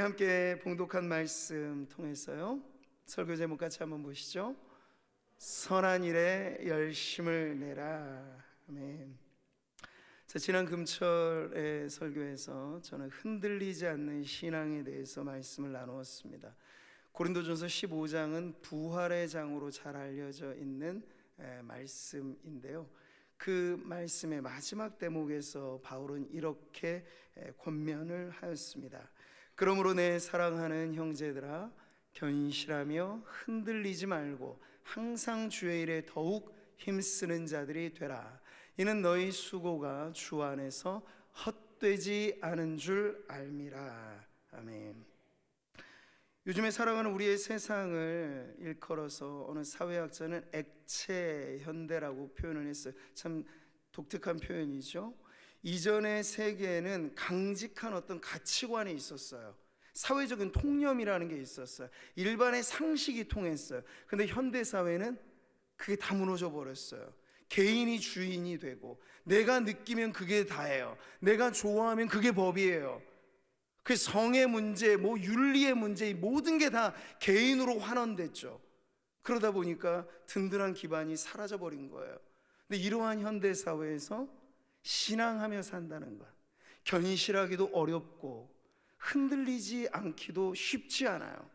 함께 봉독한 말씀 통해서요, 설교 제목 같이 한번 보시죠. 선한 일에 열심을 내라. 아멘. 자, 지난 금철의 설교에서 저는 흔들리지 않는 신앙에 대해서 말씀을 나누었습니다. 고린도전서 15장은 부활의 장으로 잘 알려져 있는 말씀인데요, 그 말씀의 마지막 대목에서 바울은 이렇게 권면을 하였습니다. 그러므로 내 사랑하는 형제들아, 견실하며 흔들리지 말고 항상 주의 일에 더욱 힘쓰는 자들이 되라. 이는 너희 수고가 주 안에서 헛되지 않은 줄 알미라. 아멘. 요즘에 살아가는 우리의 세상을 일컬어서 어느 사회학자는 액체 현대라고 표현을 했어요. 참 독특한 표현이죠. 이전의 세계에는 강직한 어떤 가치관이 있었어요. 사회적인 통념이라는 게 있었어요. 일반의 상식이 통했어요. 근데 현대 사회는 그게 다 무너져 버렸어요. 개인이 주인이 되고, 내가 느끼면 그게 다예요. 내가 좋아하면 그게 법이에요. 그 성의 문제, 윤리의 문제, 이 모든 게 다 개인으로 환원됐죠. 그러다 보니까 든든한 기반이 사라져 버린 거예요. 근데 이러한 현대 사회에서 신앙하며 산다는 것, 견실하기도 어렵고 흔들리지 않기도 쉽지 않아요.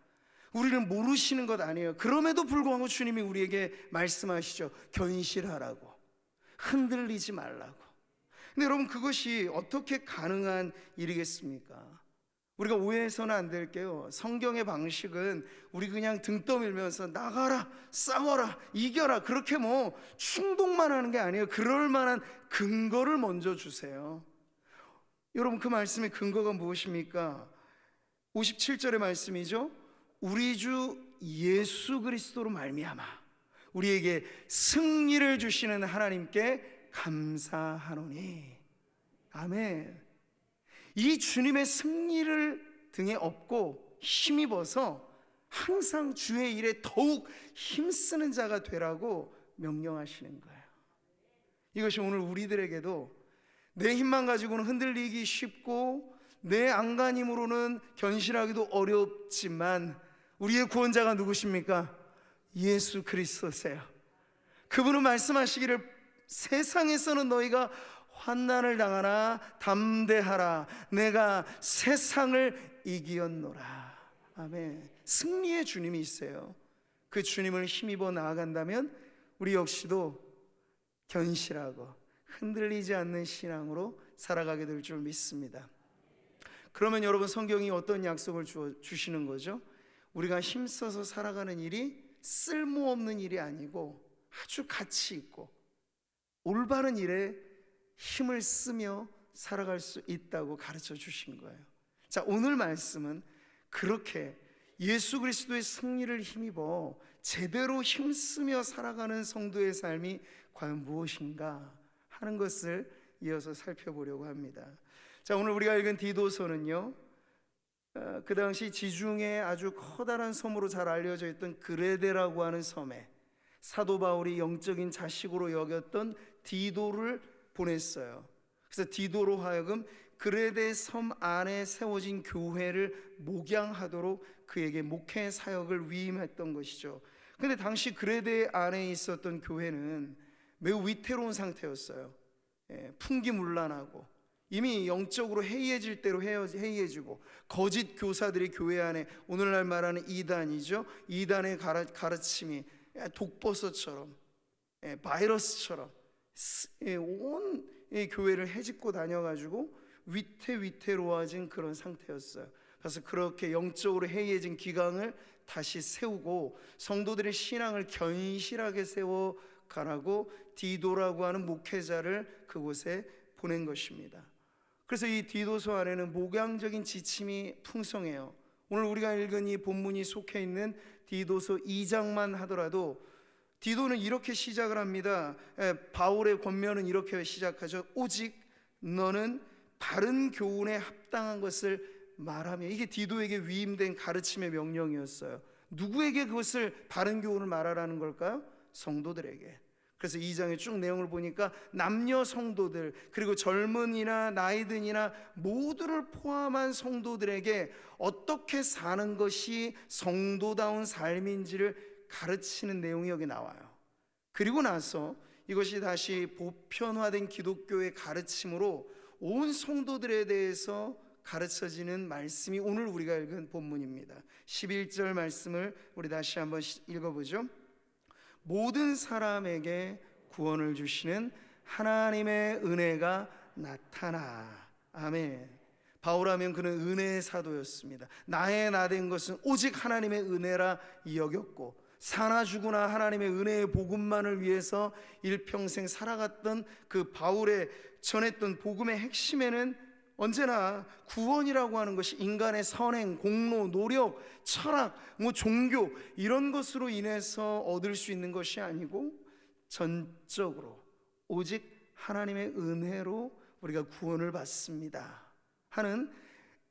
우리는 모르시는 것 아니에요. 그럼에도 불구하고 주님이 우리에게 말씀하시죠. 견실하라고, 흔들리지 말라고. 근데 여러분, 그것이 어떻게 가능한 일이겠습니까? 우리가 오해해서는 안 될게요. 성경의 방식은 우리 그냥 등 떠밀면서 나가라, 싸워라, 이겨라, 그렇게 충동만 하는 게 아니에요. 그럴 만한 근거를 먼저 주세요. 여러분, 그 말씀의 근거가 무엇입니까? 57절의 말씀이죠. 우리 주 예수 그리스도로 말미암아 우리에게 승리를 주시는 하나님께 감사하노니. 아멘. 이 주님의 승리를 등에 업고 힘입어서 항상 주의 일에 더욱 힘쓰는 자가 되라고 명령하시는 거예요. 이것이 오늘 우리들에게도 내 힘만 가지고는 흔들리기 쉽고 내 안간힘으로는 견실하기도 어렵지만 우리의 구원자가 누구십니까? 예수 그리스도세요. 그분은 말씀하시기를 세상에서는 너희가 환난을 당하나 담대하라, 내가 세상을 이기었노라. 아멘. 승리의 주님이 있어요. 그 주님을 힘입어 나아간다면 우리 역시도 견실하고 흔들리지 않는 신앙으로 살아가게 될 줄 믿습니다. 그러면 여러분, 성경이 어떤 약속을 주시는 거죠? 우리가 힘써서 살아가는 일이 쓸모없는 일이 아니고 아주 가치 있고 올바른 일에 힘을 쓰며 살아갈 수 있다고 가르쳐 주신 거예요. 자, 오늘 말씀은 그렇게 예수 그리스도의 승리를 힘입어 제대로 힘쓰며 살아가는 성도의 삶이 과연 무엇인가 하는 것을 이어서 살펴보려고 합니다. 자, 오늘 우리가 읽은 디도서는요, 그 당시 지중해 아주 커다란 섬으로 잘 알려져 있던 그레데라고 하는 섬에 사도 바울이 영적인 자식으로 여겼던 디도를 보냈어요. 그래서 디도로 하여금 그레데 섬 안에 세워진 교회를 목양하도록 그에게 목회 사역을 위임했던 것이죠. 근데 당시 그레데 안에 있었던 교회는 매우 위태로운 상태였어요. 풍기문란하고 이미 영적으로 해이해질 대로 해이해지고, 거짓 교사들이 교회 안에, 오늘날 말하는 이단이죠, 이단의 가르침이 독버섯처럼 바이러스처럼 온 교회를 헤집고 다녀가지고 위태로워진 그런 상태였어요. 그래서 그렇게 영적으로 해이해진 기강을 다시 세우고 성도들의 신앙을 견실하게 세워가라고 디도라고 하는 목회자를 그곳에 보낸 것입니다. 그래서 이 디도서 안에는 목양적인 지침이 풍성해요. 오늘 우리가 읽은 이 본문이 속해 있는 디도서 2장만 하더라도 디도는 이렇게 시작을 합니다. 바울의 권면은 이렇게 시작하죠. 오직 너는 바른 교훈에 합당한 것을 말하며. 이게 디도에게 위임된 가르침의 명령이었어요. 누구에게 그것을 바른 교훈을 말하라는 걸까요? 성도들에게. 그래서 2장의 쭉 내용을 보니까 남녀 성도들, 그리고 젊은이나 나이든이나 모두를 포함한 성도들에게 어떻게 사는 것이 성도다운 삶인지를 가르치는 내용이 여기 나와요. 그리고 나서 이것이 다시 보편화된 기독교의 가르침으로 온 성도들에 대해서 가르쳐지는 말씀이 오늘 우리가 읽은 본문입니다. 11절 말씀을 우리 다시 한번 읽어보죠. 모든 사람에게 구원을 주시는 하나님의 은혜가 나타나. 아멘. 바울하면 그는 은혜의 사도였습니다. 나의 나된 것은 오직 하나님의 은혜라 여겼고, 사나 죽으나 하나님의 은혜의 복음만을 위해서 일평생 살아갔던 그 바울의 전했던 복음의 핵심에는 언제나 구원이라고 하는 것이 인간의 선행, 공로, 노력, 철학, 종교 이런 것으로 인해서 얻을 수 있는 것이 아니고 전적으로 오직 하나님의 은혜로 우리가 구원을 받습니다 하는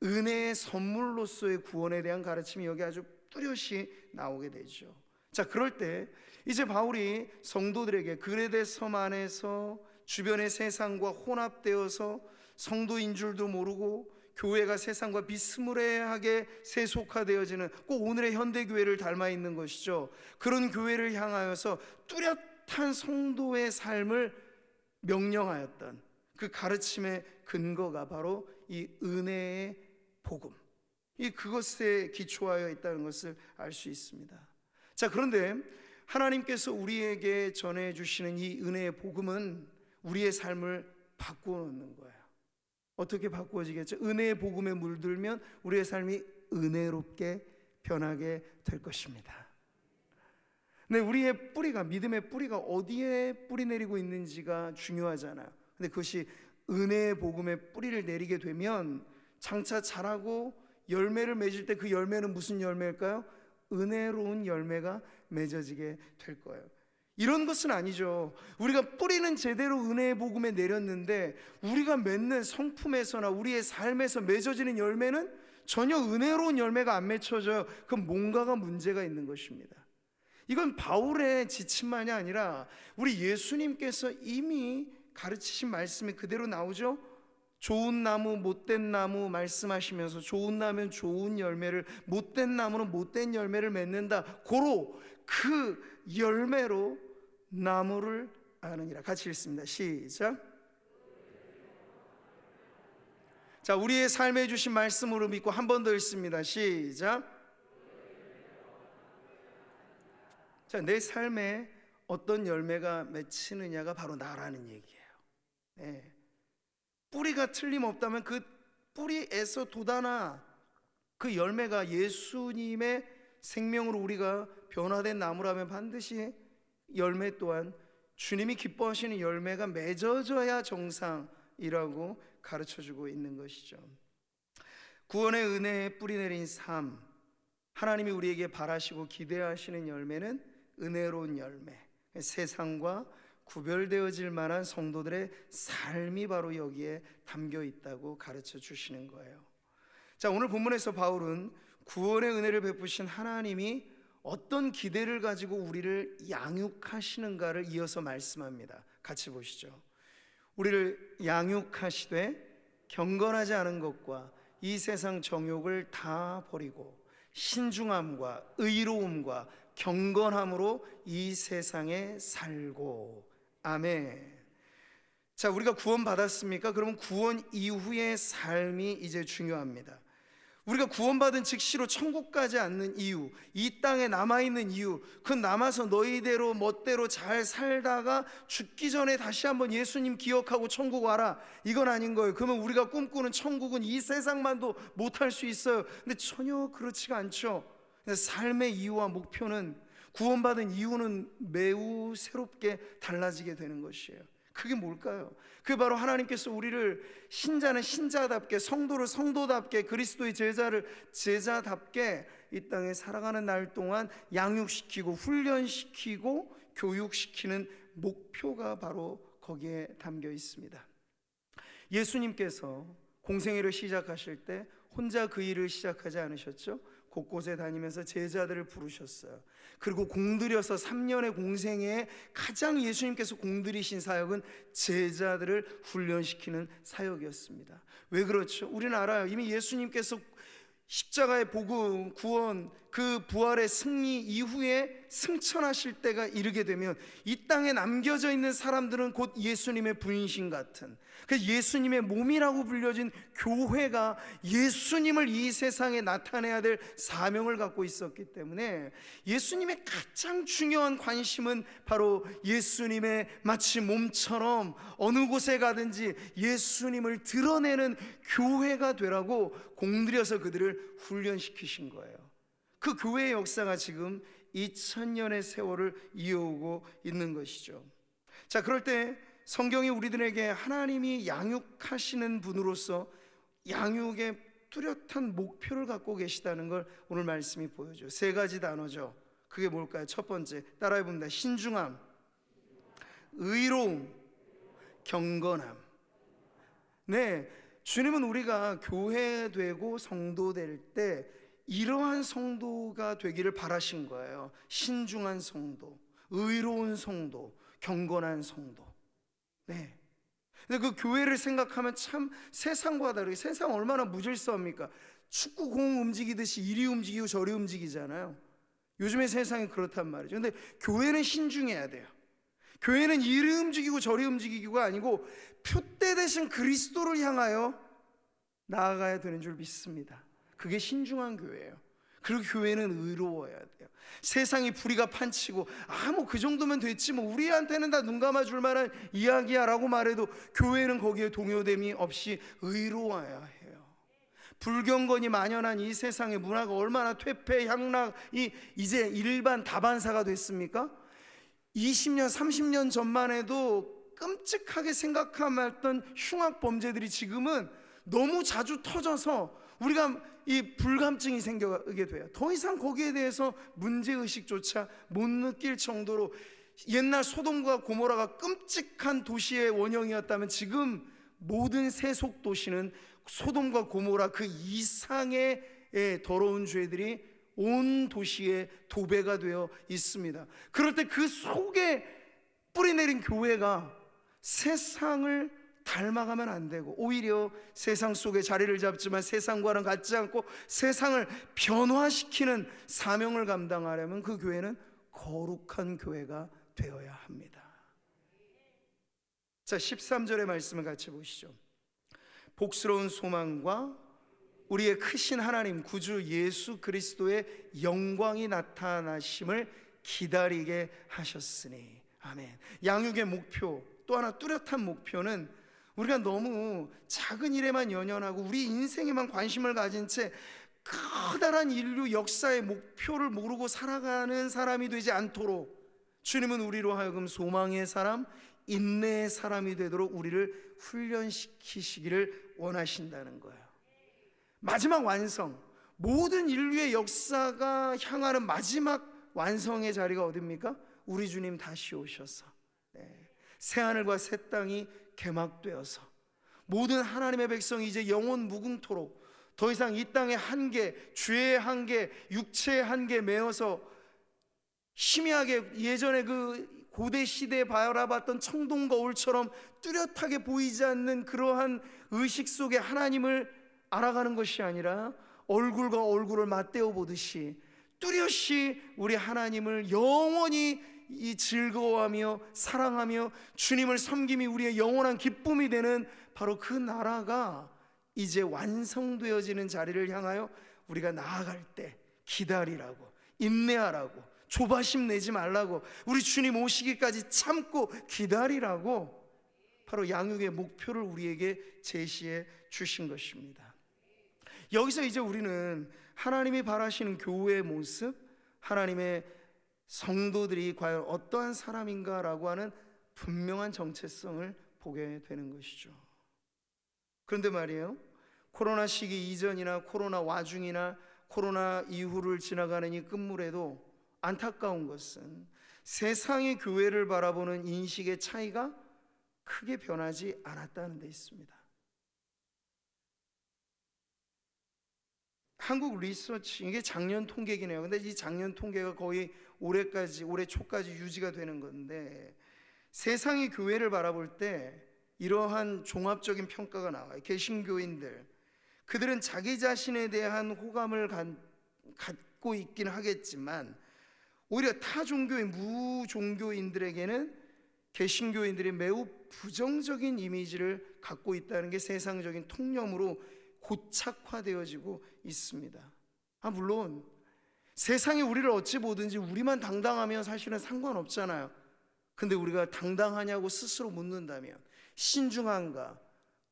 은혜의 선물로서의 구원에 대한 가르침이 여기 아주 뚜렷이 나오게 되죠. 자, 그럴 때 이제 바울이 성도들에게 그레데 섬 안에서 주변의 세상과 혼합되어서 성도인 줄도 모르고 교회가 세상과 비스무리하게 세속화되어지는, 꼭 오늘의 현대교회를 닮아 있는 것이죠. 그런 교회를 향하여서 뚜렷한 성도의 삶을 명령하였던 그 가르침의 근거가 바로 이 은혜의 복음, 이 그것에 기초하여 있다는 것을 알 수 있습니다. 자, 그런데 하나님께서 우리에게 전해주시는 이 은혜의 복음은 우리의 삶을 바꾸어 놓는 거예요. 어떻게 바꾸어지겠죠? 은혜의 복음에 물들면 우리의 삶이 은혜롭게 변하게 될 것입니다. 근데 우리의 뿌리가, 믿음의 뿌리가 어디에 뿌리 내리고 있는지가 중요하잖아요. 근데 그것이 은혜의 복음에 뿌리를 내리게 되면 장차 자라고 열매를 맺을 때 그 열매는 무슨 열매일까요? 은혜로운 열매가 맺어지게 될 거예요. 이런 것은 아니죠. 우리가 뿌리는 제대로 은혜의 복음에 내렸는데 우리가 맺는 성품에서나 우리의 삶에서 맺어지는 열매는 전혀 은혜로운 열매가 안 맺혀져요. 그럼 뭔가가 문제가 있는 것입니다. 이건 바울의 지침만이 아니라 우리 예수님께서 이미 가르치신 말씀이 그대로 나오죠. 좋은 나무, 못된 나무 말씀하시면서 좋은 나무는 좋은 열매를, 못된 나무는 못된 열매를 맺는다. 고로 그 열매로 나무를 아느니라. 같이 읽습니다. 시작. 자, 우리의 삶에 주신 말씀으로 믿고 한 번 더 읽습니다. 시작. 자, 내 삶에 어떤 열매가 맺히느냐가 바로 나라는 얘기예요. 네. 뿌리가 틀림없다면 그 뿌리에서 돋아나 그 열매가 예수님의 생명으로 우리가 변화된 나무라면 반드시 열매 또한 주님이 기뻐하시는 열매가 맺어져야 정상이라고 가르쳐주고 있는 것이죠. 구원의 은혜에 뿌리 내린 삶, 하나님이 우리에게 바라시고 기대하시는 열매는 은혜로운 열매, 세상과 구별되어질 만한 성도들의 삶이 바로 여기에 담겨 있다고 가르쳐 주시는 거예요. 자, 오늘 본문에서 바울은 구원의 은혜를 베푸신 하나님이 어떤 기대를 가지고 우리를 양육하시는가를 이어서 말씀합니다. 같이 보시죠. 우리를 양육하시되 경건하지 않은 것과 이 세상 정욕을 다 버리고 신중함과 의로움과 경건함으로 이 세상에 살고. 아멘. 자, 우리가 구원 받았습니까? 그러면 구원 이후의 삶이 이제 중요합니다. 우리가 구원받은 즉시로 천국 가지 않는 이유, 이 땅에 남아있는 이유, 그 남아서 너희대로 멋대로 잘 살다가 죽기 전에 다시 한번 예수님 기억하고 천국 와라, 이건 아닌 거예요. 그러면 우리가 꿈꾸는 천국은 이 세상만도 못할 수 있어요. 근데 전혀 그렇지가 않죠. 삶의 이유와 목표는, 구원받은 이유는 매우 새롭게 달라지게 되는 것이에요. 그게 뭘까요? 그게 바로 하나님께서 우리를, 신자는 신자답게, 성도를 성도답게, 그리스도의 제자를 제자답게 이 땅에 살아가는 날 동안 양육시키고 훈련시키고 교육시키는 목표가 바로 거기에 담겨 있습니다. 예수님께서 공생애를 시작하실 때 혼자 그 일을 시작하지 않으셨죠? 곳곳에 다니면서 제자들을 부르셨어요. 그리고 공들여서 3년의 공생에 가장 예수님께서 공들이신 사역은 제자들을 훈련시키는 사역이었습니다. 왜 그렇죠? 우리는 알아요. 이미 예수님께서 십자가의 복음, 구원, 그 부활의 승리 이후에 승천하실 때가 이르게 되면 이 땅에 남겨져 있는 사람들은 곧 예수님의 분신 같은, 그 예수님의 몸이라고 불려진 교회가 예수님을 이 세상에 나타내야 될 사명을 갖고 있었기 때문에 예수님의 가장 중요한 관심은 바로 예수님의 마치 몸처럼 어느 곳에 가든지 예수님을 드러내는 교회가 되라고 공들여서 그들을 훈련시키신 거예요. 그 교회의 역사가 지금 2000년의 세월을 이어오고 있는 것이죠. 자, 그럴 때 성경이 우리들에게 하나님이 양육하시는 분으로서 양육의 뚜렷한 목표를 갖고 계시다는 걸 오늘 말씀이 보여줘요. 세 가지 단어죠. 그게 뭘까요? 첫 번째, 따라해 봅니다. 신중함, 의로움, 경건함. 네, 주님은 우리가 교회되고 성도 될 때 이러한 성도가 되기를 바라신 거예요. 신중한 성도, 의로운 성도, 경건한 성도. 네. 근데 그 교회를 생각하면 참 세상과 다르게, 세상 얼마나 무질서합니까? 축구공 움직이듯이 이리 움직이고 저리 움직이잖아요. 요즘의 세상이 그렇단 말이죠. 근데 교회는 신중해야 돼요. 교회는 이리 움직이고 저리 움직이기가 아니고 표대 대신 그리스도를 향하여 나아가야 되는 줄 믿습니다. 그게 신중한 교회예요. 그리고 교회는 의로워야 돼요. 세상이 불의가 판치고 뭐 그 정도면 됐지, 뭐 우리한테는 다 눈 감아줄 만한 이야기야 라고 말해도 교회는 거기에 동요됨이 없이 의로워야 해요. 불경건이 만연한 이 세상의 문화가 얼마나 퇴폐 향락이 이제 일반 다반사가 됐습니까? 20년 30년 전만 해도 끔찍하게 생각하던 흉악 범죄들이 지금은 너무 자주 터져서 우리가 이 불감증이 생기게 돼요. 더 이상 거기에 대해서 문제의식조차 못 느낄 정도로, 옛날 소돔과 고모라가 끔찍한 도시의 원형이었다면 지금 모든 세속 도시는 소돔과 고모라 그 이상의 더러운 죄들이 온 도시에 도배가 되어 있습니다. 그럴 때 그 속에 뿌리내린 교회가 세상을 닮아가면 안 되고 오히려 세상 속에 자리를 잡지만 세상과는 같지 않고 세상을 변화시키는 사명을 감당하려면 그 교회는 거룩한 교회가 되어야 합니다. 자, 13절의 말씀을 같이 보시죠. 복스러운 소망과 우리의 크신 하나님 구주 예수 그리스도의 영광이 나타나심을 기다리게 하셨으니. 아멘. 양육의 목표, 또 하나 뚜렷한 목표는 우리가 너무 작은 일에만 연연하고 우리 인생에만 관심을 가진 채 커다란 인류 역사의 목표를 모르고 살아가는 사람이 되지 않도록 주님은 우리로 하여금 소망의 사람, 인내의 사람이 되도록 우리를 훈련시키시기를 원하신다는 거예요. 마지막 완성, 모든 인류의 역사가 향하는 마지막 완성의 자리가 어딥니까? 우리 주님 다시 오셔서 새하늘과 새 땅이 개막되어서 모든 하나님의 백성이 이제 영원 무궁토록 더 이상 이 땅의 한계, 죄의 한계, 육체의 한계 메어서 희미하게 예전에 그 고대 시대에 바라봤던 청동 거울처럼 뚜렷하게 보이지 않는 그러한 의식 속에 하나님을 알아가는 것이 아니라 얼굴과 얼굴을 맞대어 보듯이 뚜렷이 우리 하나님을 영원히 이 즐거워하며 사랑하며 주님을 섬김이 우리의 영원한 기쁨이 되는 바로 그 나라가 이제 완성되어지는 자리를 향하여 우리가 나아갈 때 기다리라고, 인내하라고, 조바심 내지 말라고, 우리 주님 오시기까지 참고 기다리라고 바로 양육의 목표를 우리에게 제시해 주신 것입니다. 여기서 이제 우리는 하나님이 바라시는 교회의 모습, 하나님의 성도들이 과연 어떠한 사람인가라고 하는 분명한 정체성을 보게 되는 것이죠. 그런데 말이에요, 코로나 시기 이전이나 코로나 와중이나 코로나 이후를 지나가는 이 끝물에도 안타까운 것은 세상의 교회를 바라보는 인식의 차이가 크게 변하지 않았다는 데 있습니다. 한국 리서치, 이게 작년 통계이네요. 근데 이 작년 통계가 거의 올해 초까지 유지가 되는 건데, 세상이 교회를 바라볼 때 이러한 종합적인 평가가 나와요. 개신교인들, 그들은 자기 자신에 대한 호감을 갖고 있긴 하겠지만 오히려 타 종교인 무종교인들에게는 개신교인들이 매우 부정적인 이미지를 갖고 있다는 게 세상적인 통념으로 고착화되어지고 있습니다. 물론 세상이 우리를 어찌 보든지 우리만 당당하면 사실은 상관없잖아요. 근데 우리가 당당하냐고 스스로 묻는다면, 신중한가,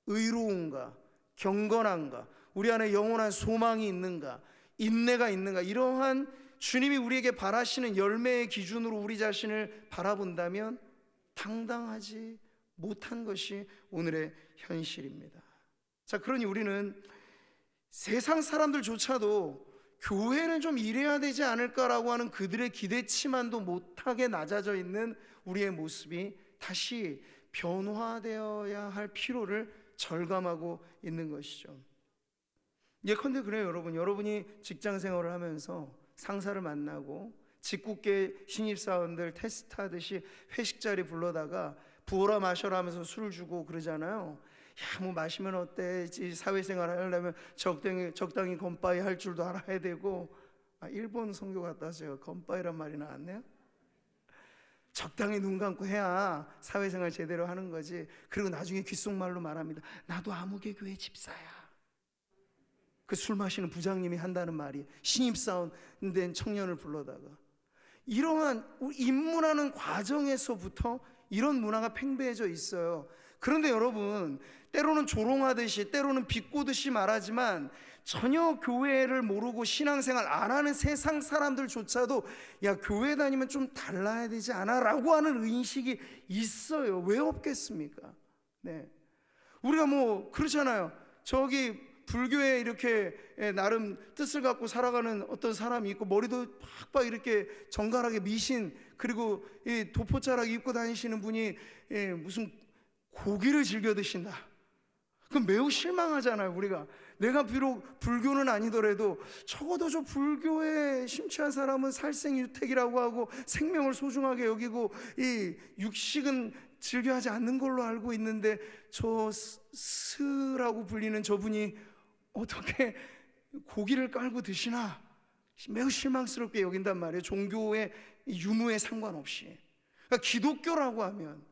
의로운가, 경건한가, 우리 안에 영원한 소망이 있는가, 인내가 있는가, 이러한 주님이 우리에게 바라시는 열매의 기준으로 우리 자신을 바라본다면 당당하지 못한 것이 오늘의 현실입니다. 자, 그러니 우리는 세상 사람들조차도 교회는 좀 이래야 되지 않을까라고 하는 그들의 기대치만도 못하게 낮아져 있는 우리의 모습이 다시 변화되어야 할 필요를 절감하고 있는 것이죠. 예컨대 그래요, 여러분이 직장 생활을 하면서 상사를 만나고 직국계 신입사원들 테스트하듯이 회식 자리 불러다가 부어라 마셔라 하면서 술을 주고 그러잖아요. 야, 뭐 마시면 어때? 사회생활 하려면 적당히 건빠이 할 줄도 알아야 되고. 일본 선교 갔다 왔어요. 건빠이란 말이 나왔네요. 적당히 눈 감고 해야 사회생활 제대로 하는 거지. 그리고 나중에 귓속말로 말합니다. 나도 아무개 교회 집사야. 그 술 마시는 부장님이 한다는 말이, 신입사원 된 청년을 불러다가. 이러한 입문하는 과정에서부터 이런 문화가 팽배해져 있어요. 그런데 여러분, 때로는 조롱하듯이, 때로는 비꼬듯이 말하지만 전혀 교회를 모르고 신앙생활 안 하는 세상 사람들조차도 야, 교회 다니면 좀 달라야 되지 않아? 라고 하는 의식이 있어요. 왜 없겠습니까? 네. 우리가 뭐 그렇잖아요. 저기 불교에 이렇게 나름 뜻을 갖고 살아가는 어떤 사람이 있고, 머리도 팍팍 이렇게 정갈하게 미신, 그리고 이 도포자락 입고 다니시는 분이 무슨 고기를 즐겨 드신다. 그럼 매우 실망하잖아요. 우리가 내가 비록 불교는 아니더라도 적어도 저 불교에 심취한 사람은 살생유택이라고 하고 생명을 소중하게 여기고 이 육식은 즐겨하지 않는 걸로 알고 있는데, 저 스라고 불리는 저분이 어떻게 고기를 깔고 드시나 매우 실망스럽게 여긴단 말이에요. 종교의 유무에 상관없이. 그러니까 기독교라고 하면,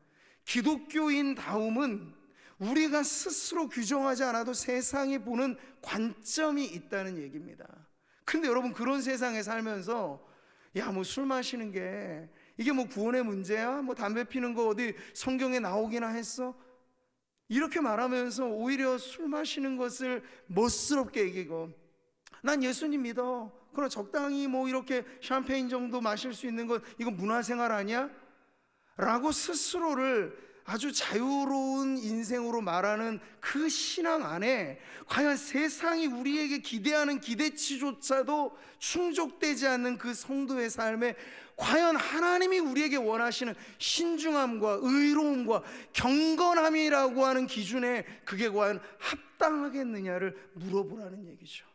기독교인다움은 우리가 스스로 규정하지 않아도 세상이 보는 관점이 있다는 얘기입니다. 근데 여러분, 그런 세상에 살면서 야, 뭐 술 마시는 게 이게 뭐 구원의 문제야? 뭐 담배 피는 거 어디 성경에 나오기나 했어? 이렇게 말하면서 오히려 술 마시는 것을 멋스럽게 얘기고, 난 예수님 믿어. 그러나 적당히 뭐 이렇게 샴페인 정도 마실 수 있는 것, 이거 문화생활 아니야? 라고 스스로를 아주 자유로운 인생으로 말하는 그 신앙 안에 과연 세상이 우리에게 기대하는 기대치조차도 충족되지 않는 그 성도의 삶에 과연 하나님이 우리에게 원하시는 신중함과 의로움과 경건함이라고 하는 기준에 그게 과연 합당하겠느냐를 물어보라는 얘기죠.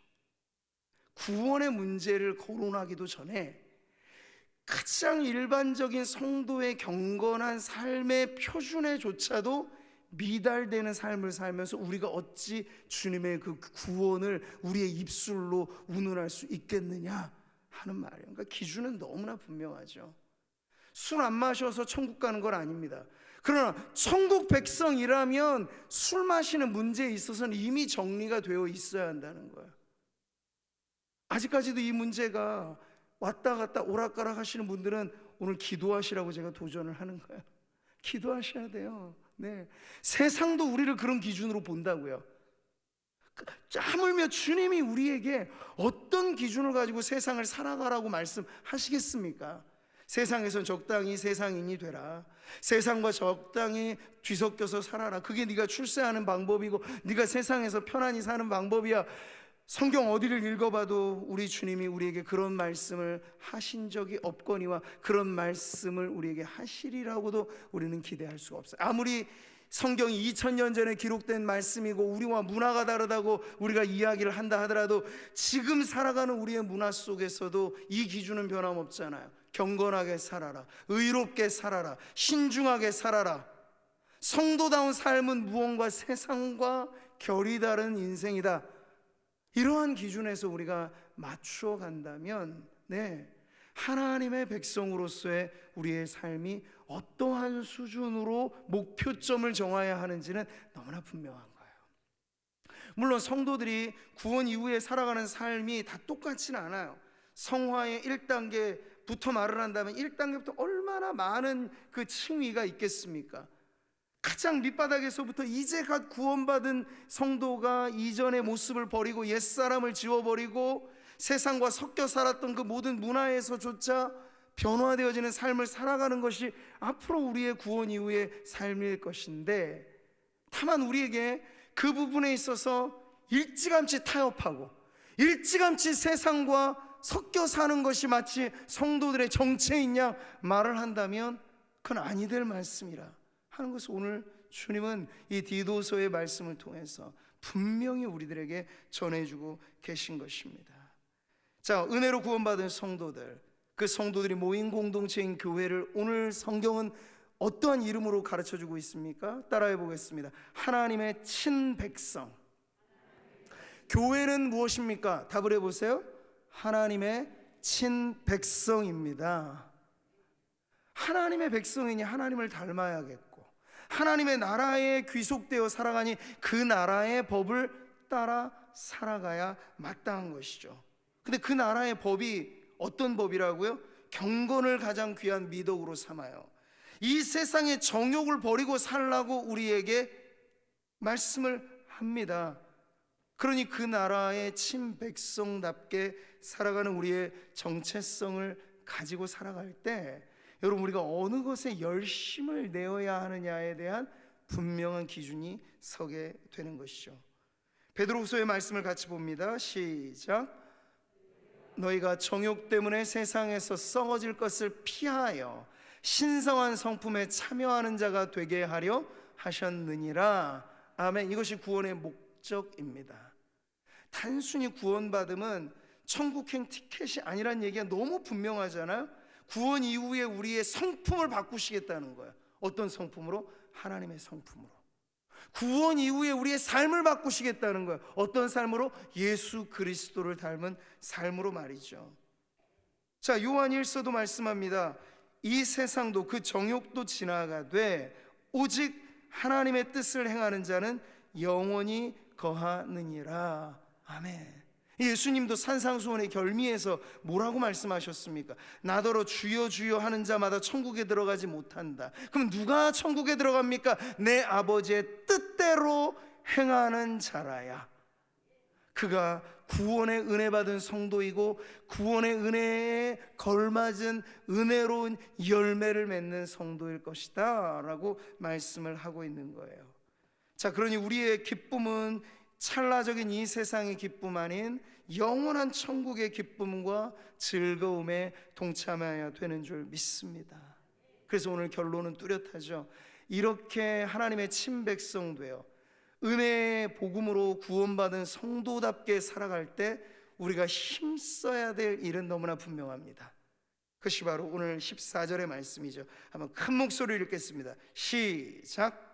구원의 문제를 거론하기도 전에 가장 일반적인 성도의 경건한 삶의 표준에조차도 미달되는 삶을 살면서 우리가 어찌 주님의 그 구원을 우리의 입술로 운운할 수 있겠느냐 하는 말이에요. 그러니까 기준은 너무나 분명하죠. 술 안 마셔서 천국 가는 건 아닙니다. 그러나 천국 백성이라면 술 마시는 문제에 있어서는 이미 정리가 되어 있어야 한다는 거예요. 아직까지도 이 문제가 왔다 갔다 오락가락 하시는 분들은 오늘 기도하시라고 제가 도전을 하는 거예요. 기도하셔야 돼요. 네. 세상도 우리를 그런 기준으로 본다고요. 하물며 주님이 우리에게 어떤 기준을 가지고 세상을 살아가라고 말씀하시겠습니까? 세상에선 적당히 세상인이 되라. 세상과 적당히 뒤섞여서 살아라. 그게 네가 출세하는 방법이고 네가 세상에서 편안히 사는 방법이야. 성경 어디를 읽어봐도 우리 주님이 우리에게 그런 말씀을 하신 적이 없거니와 그런 말씀을 우리에게 하시리라고도 우리는 기대할 수가 없어요. 아무리 성경이 2000년 전에 기록된 말씀이고 우리와 문화가 다르다고 우리가 이야기를 한다 하더라도 지금 살아가는 우리의 문화 속에서도 이 기준은 변함없잖아요. 경건하게 살아라, 의롭게 살아라, 신중하게 살아라. 성도다운 삶은 무언가 세상과 결이 다른 인생이다. 이러한 기준에서 우리가 맞추어 간다면 하나님의 백성으로서의 우리의 삶이 어떠한 수준으로 목표점을 정해야 하는지는 너무나 분명한 거예요. 물론 성도들이 구원 이후에 살아가는 삶이 다 똑같지는 않아요. 성화의 1단계부터 말을 한다면 1단계부터 얼마나 많은 그 층위가 있겠습니까? 가장 밑바닥에서부터 이제 갓 구원받은 성도가 이전의 모습을 버리고 옛사람을 지워버리고 세상과 섞여 살았던 그 모든 문화에서조차 변화되어지는 삶을 살아가는 것이 앞으로 우리의 구원 이후의 삶일 것인데, 다만 우리에게 그 부분에 있어서 일찌감치 타협하고 일찌감치 세상과 섞여 사는 것이 마치 성도들의 정체인 양 말을 한다면 그건 아니 될 말씀이라 하는 것을 오늘 주님은 이 디도서의 말씀을 통해서 분명히 우리들에게 전해주고 계신 것입니다. 자, 은혜로 구원받은 성도들, 그 성도들이 모인 공동체인 교회를 오늘 성경은 어떠한 이름으로 가르쳐주고 있습니까? 따라해 보겠습니다. 하나님의 친백성. 교회는 무엇입니까? 답을 해보세요. 하나님의 친백성입니다. 하나님의 백성이니 하나님을 닮아야겠고 하나님의 나라에 귀속되어 살아가니 그 나라의 법을 따라 살아가야 마땅한 것이죠. 근데 그 나라의 법이 어떤 법이라고요? 경건을 가장 귀한 미덕으로 삼아요. 이 세상의 정욕을 버리고 살라고 우리에게 말씀을 합니다. 그러니 그 나라의 친백성답게 살아가는 우리의 정체성을 가지고 살아갈 때 여러분, 우리가 어느 것에 열심을 내어야 하느냐에 대한 분명한 기준이 서게 되는 것이죠. 베드로후서의 말씀을 같이 봅니다. 시작. 너희가 정욕 때문에 세상에서 썩어질 것을 피하여 신성한 성품에 참여하는 자가 되게 하려 하셨느니라. 아멘. 이것이 구원의 목적입니다. 단순히 구원받음은 천국행 티켓이 아니란 얘기가 너무 분명하잖아요. 구원 이후에 우리의 성품을 바꾸시겠다는 거예요. 어떤 성품으로? 하나님의 성품으로. 구원 이후에 우리의 삶을 바꾸시겠다는 거예요. 어떤 삶으로? 예수 그리스도를 닮은 삶으로 말이죠. 자, 요한 1서도 말씀합니다. 이 세상도 그 정욕도 지나가되 오직 하나님의 뜻을 행하는 자는 영원히 거하느니라. 아멘. 예수님도 산상수훈의 결미에서 뭐라고 말씀하셨습니까? 나더러 주여 주여 하는 자마다 천국에 들어가지 못한다. 그럼 누가 천국에 들어갑니까? 내 아버지의 뜻대로 행하는 자라야. 그가 구원의 은혜 받은 성도이고 구원의 은혜에 걸맞은 은혜로운 열매를 맺는 성도일 것이다 라고 말씀을 하고 있는 거예요. 자, 그러니 우리의 기쁨은 찰나적인 이 세상의 기쁨 아닌 영원한 천국의 기쁨과 즐거움에 동참해야 되는 줄 믿습니다. 그래서 오늘 결론은 뚜렷하죠. 이렇게 하나님의 친백성 되어 은혜의 복음으로 구원받은 성도답게 살아갈 때 우리가 힘써야 될 일은 너무나 분명합니다. 그것이 바로 오늘 14절의 말씀이죠. 한번 큰 목소리로 읽겠습니다. 시작.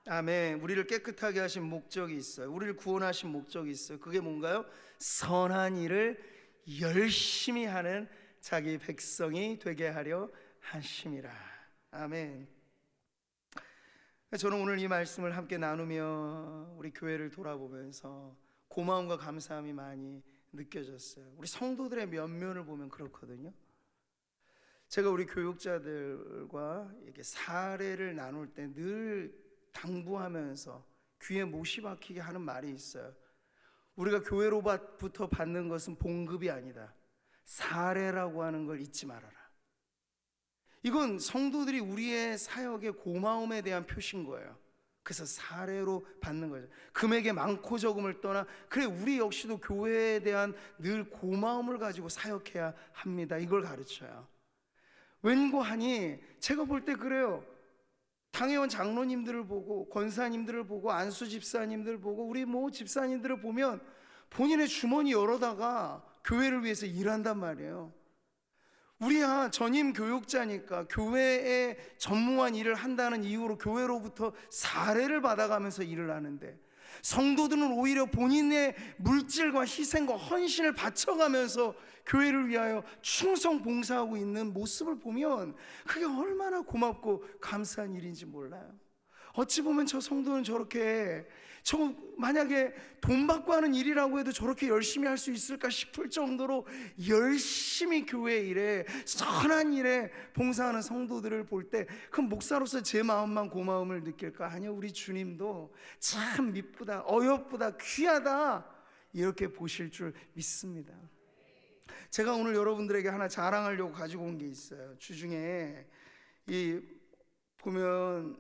아멘. 우리를 깨끗하게 하신 목적이 있어요. 우리를 구원하신 목적이 있어요. 그게 뭔가요? 선한 일을 열심히 하는 자기 백성이 되게 하려 하심이라. 아멘. 저는 오늘 이 말씀을 함께 나누며 우리 교회를 돌아보면서 고마움과 감사함이 많이 느껴졌어요. 우리 성도들의 면면을 보면 그렇거든요. 제가 우리 교육자들과 이렇게 사례를 나눌 때 늘 당부하면서 귀에 못이 박히게 하는 말이 있어요. 우리가 교회로부터 받는 것은 봉급이 아니다. 사례라고 하는 걸 잊지 말아라. 이건 성도들이 우리의 사역의 고마움에 대한 표시인 거예요. 그래서 사례로 받는 거죠. 금액의 많고 적음을 떠나 그래 우리 역시도 교회에 대한 늘 고마움을 가지고 사역해야 합니다. 이걸 가르쳐요. 웬고하니 제가 볼 때 그래요. 당회원 장로님들을 보고 권사님들을 보고 안수 집사님들 보고 우리 집사님들을 보면 본인의 주머니 열어다가 교회를 위해서 일한단 말이에요. 우리야 전임 교육자니까 교회에 전무한 일을 한다는 이유로 교회로부터 사례를 받아가면서 일을 하는데, 성도들은 오히려 본인의 물질과 희생과 헌신을 바쳐가면서 교회를 위하여 충성 봉사하고 있는 모습을 보면 그게 얼마나 고맙고 감사한 일인지 몰라요. 어찌 보면 저 성도는 저렇게 만약에 돈 받고 하는 일이라고 해도 저렇게 열심히 할 수 있을까 싶을 정도로 열심히 교회 일에 선한 일에 봉사하는 성도들을 볼 때 그 목사로서 제 마음만 고마움을 느낄까? 아니요, 우리 주님도 참 미쁘다, 어여쁘다, 귀하다 이렇게 보실 줄 믿습니다. 제가 오늘 여러분들에게 하나 자랑하려고 가지고 온 게 있어요. 주중에 보면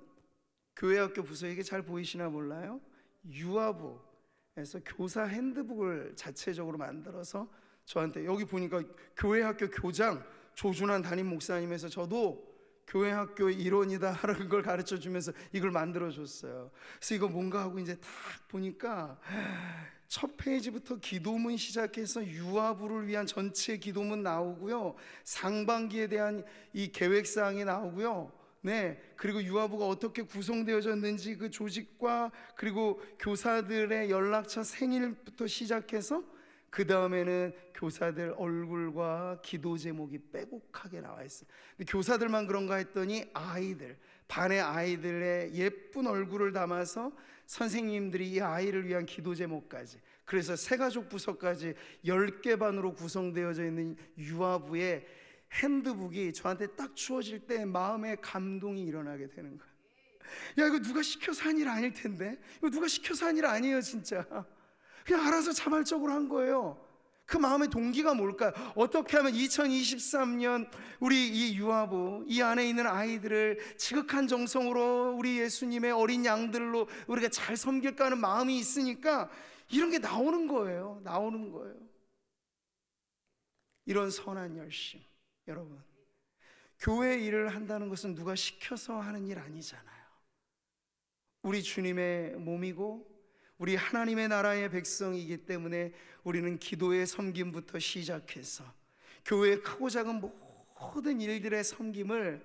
교회학교 부서, 이게 잘 보이시나 몰라요? 유아부에서 교사 핸드북을 자체적으로 만들어서 저한테, 여기 보니까 교회학교 교장 조준환 담임 목사님에서 저도 교회학교의 일원이다 하는 걸 가르쳐 주면서 이걸 만들어 줬어요. 그래서 이거 뭔가 하고 이제 딱 보니까 첫 페이지부터 기도문 시작해서 유아부를 위한 전체 기도문 나오고요, 상반기에 대한 이 계획사항이 나오고요, 그리고 유아부가 어떻게 구성되어졌는지 그 조직과 그리고 교사들의 연락처, 생일부터 시작해서 그 다음에는 교사들 얼굴과 기도 제목이 빼곡하게 나와 있어요. 근데 교사들만 그런가 했더니 반의 아이들의 예쁜 얼굴을 담아서 선생님들이 이 아이를 위한 기도 제목까지, 그래서 새가족 부서까지 10개 반으로 구성되어져 있는 유아부의 핸드북이 저한테 딱 주어질 때 마음에 감동이 일어나게 되는 거예요. 야, 이거 누가 시켜서 한 일 아닐 텐데, 이거 누가 시켜서 한 일 아니에요 진짜. 그냥 알아서 자발적으로 한 거예요. 그 마음의 동기가 뭘까요? 어떻게 하면 2023년 우리 이 유아부, 이 안에 있는 아이들을 지극한 정성으로 우리 예수님의 어린 양들로 우리가 잘 섬길까 하는 마음이 있으니까 이런 게 나오는 거예요. 이런 선한 열심. 여러분, 교회 일을 한다는 것은 누가 시켜서 하는 일 아니잖아요. 우리 주님의 몸이고 우리 하나님의 나라의 백성이기 때문에 우리는 기도의 섬김부터 시작해서 교회의 크고 작은 모든 일들의 섬김을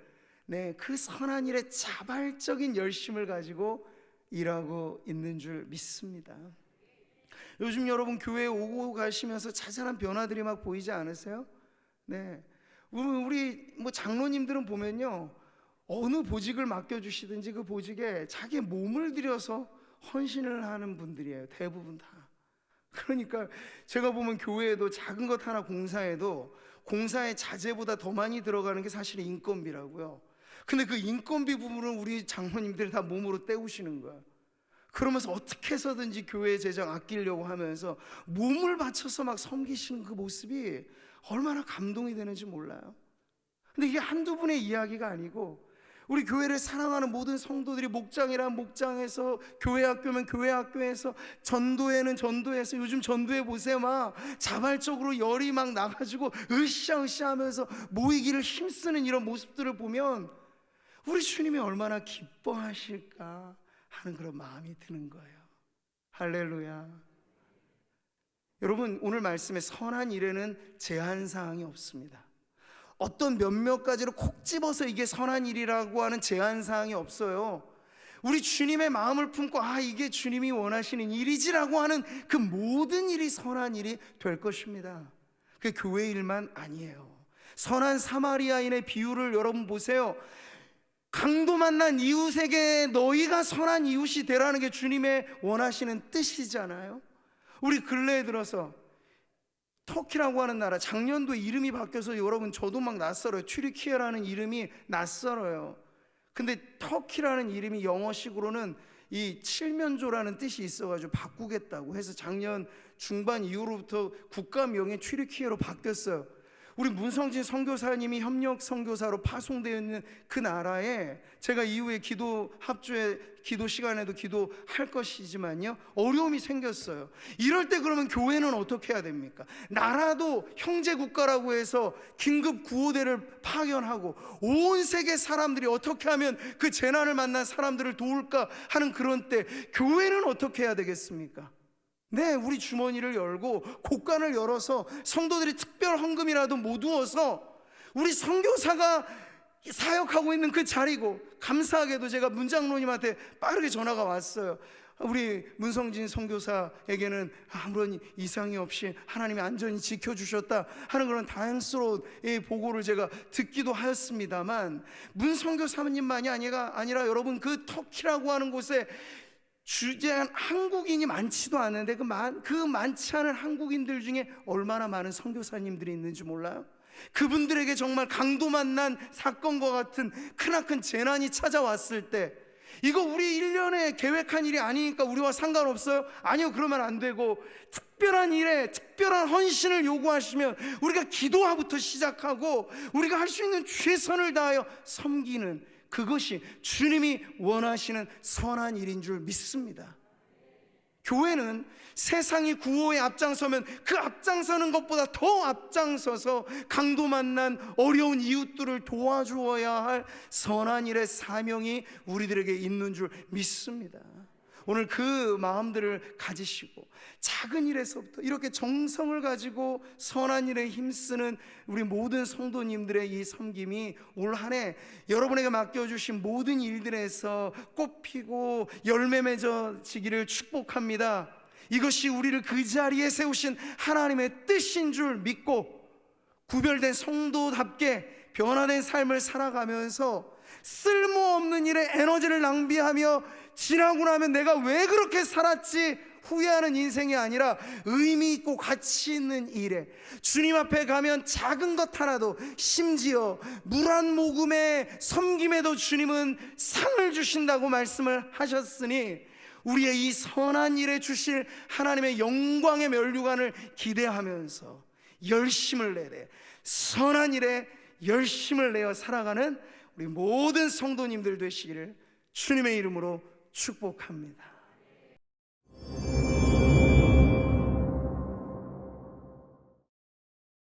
그 선한 일에 자발적인 열심을 가지고 일하고 있는 줄 믿습니다. 요즘 여러분 교회에 오고 가시면서 자잘한 변화들이 막 보이지 않으세요? 우리 장로님들은 보면요, 어느 보직을 맡겨주시든지 그 보직에 자기 몸을 들여서 헌신을 하는 분들이에요, 대부분 다. 그러니까 제가 보면 교회에도 작은 것 하나 공사해도 공사의 자재보다 더 많이 들어가는 게 사실 인건비라고요. 근데 그 인건비 부분을 우리 장로님들이 다 몸으로 때우시는 거예요. 그러면서 어떻게 해서든지 교회 재정 아끼려고 하면서 몸을 바쳐서 막 섬기시는 그 모습이 얼마나 감동이 되는지 몰라요. 근데 이게 한두 분의 이야기가 아니고 우리 교회를 사랑하는 모든 성도들이 목장이란 목장에서, 교회 학교면 교회 학교에서, 전도회는 전도회에서, 요즘 전도회 보세요, 막 자발적으로 열이 막 나가지고 으쌰으쌰 하면서 모이기를 힘쓰는 이런 모습들을 보면 우리 주님이 얼마나 기뻐하실까 하는 그런 마음이 드는 거예요. 할렐루야. 여러분, 오늘 말씀에 선한 일에는 제한사항이 없습니다. 어떤 몇몇 가지로 콕 집어서 이게 선한 일이라고 하는 제한사항이 없어요. 우리 주님의 마음을 품고 이게 주님이 원하시는 일이지라고 하는 그 모든 일이 선한 일이 될 것입니다. 그게 교회 일만 아니에요. 선한 사마리아인의 비유를 여러분 보세요. 강도 만난 이웃에게 너희가 선한 이웃이 되라는 게 주님의 원하시는 뜻이잖아요. 우리 근래에 들어서 터키라고 하는 나라, 작년도 이름이 바뀌어서 여러분 저도 막 낯설어요. 튀르키예라는 이름이 낯설어요. 근데 터키라는 이름이 영어식으로는 이 칠면조라는 뜻이 있어가지고 바꾸겠다고 해서 작년 중반 이후로부터 국가명이 튀르키예로 바뀌었어요. 우리 문성진 선교사님이 협력 선교사로 파송되어 있는 그 나라에 제가 이후에 기도 합주에 기도 시간에도 기도할 것이지만요, 어려움이 생겼어요. 이럴 때 그러면 교회는 어떻게 해야 됩니까? 나라도 형제 국가라고 해서 긴급 구호대를 파견하고 온 세계 사람들이 어떻게 하면 그 재난을 만난 사람들을 도울까 하는 그런 때 교회는 어떻게 해야 되겠습니까? 네, 우리 주머니를 열고 곳간을 열어서 성도들이 특별 헌금이라도 모두어서 우리 선교사가 사역하고 있는 그 자리고, 감사하게도 제가 문장로님한테 빠르게 전화가 왔어요. 우리 문성진 선교사에게는 아무런 이상이 없이 하나님이 안전히 지켜주셨다 하는 그런 다행스러운 보고를 제가 듣기도 하였습니다만, 문 선교사님만이 아니라 여러분, 그 터키라고 하는 곳에 주재한 한국인이 많지도 않은데 그 많지 않은 한국인들 중에 얼마나 많은 선교사님들이 있는지 몰라요? 그분들에게 정말 강도 만난 사건과 같은 크나큰 재난이 찾아왔을 때, 이거 우리 1년에 계획한 일이 아니니까 우리와 상관없어요? 아니요, 그러면 안 되고 특별한 일에 특별한 헌신을 요구하시면 우리가 기도하부터 시작하고 우리가 할 수 있는 최선을 다하여 섬기는, 그것이 주님이 원하시는 선한 일인 줄 믿습니다. 교회는 세상이 구호에 앞장서면 그 앞장서는 것보다 더 앞장서서 강도 만난 어려운 이웃들을 도와주어야 할 선한 일의 사명이 우리들에게 있는 줄 믿습니다. 오늘 그 마음들을 가지시고 작은 일에서부터 이렇게 정성을 가지고 선한 일에 힘쓰는 우리 모든 성도님들의 이 섬김이 올 한 해 여러분에게 맡겨주신 모든 일들에서 꽃피고 열매 맺어지기를 축복합니다. 이것이 우리를 그 자리에 세우신 하나님의 뜻인 줄 믿고 구별된 성도답게 변화된 삶을 살아가면서 쓸모없는 일에 에너지를 낭비하며 지나고 나면 내가 왜 그렇게 살았지 후회하는 인생이 아니라 의미 있고 가치 있는 일에, 주님 앞에 가면 작은 것 하나도, 심지어 물 한 모금의 섬김에도 주님은 상을 주신다고 말씀을 하셨으니 우리의 이 선한 일에 주실 하나님의 영광의 면류관을 기대하면서 열심을 내되 선한 일에 열심을 내어 살아가는 우리 모든 성도님들 되시기를 주님의 이름으로 축복합니다.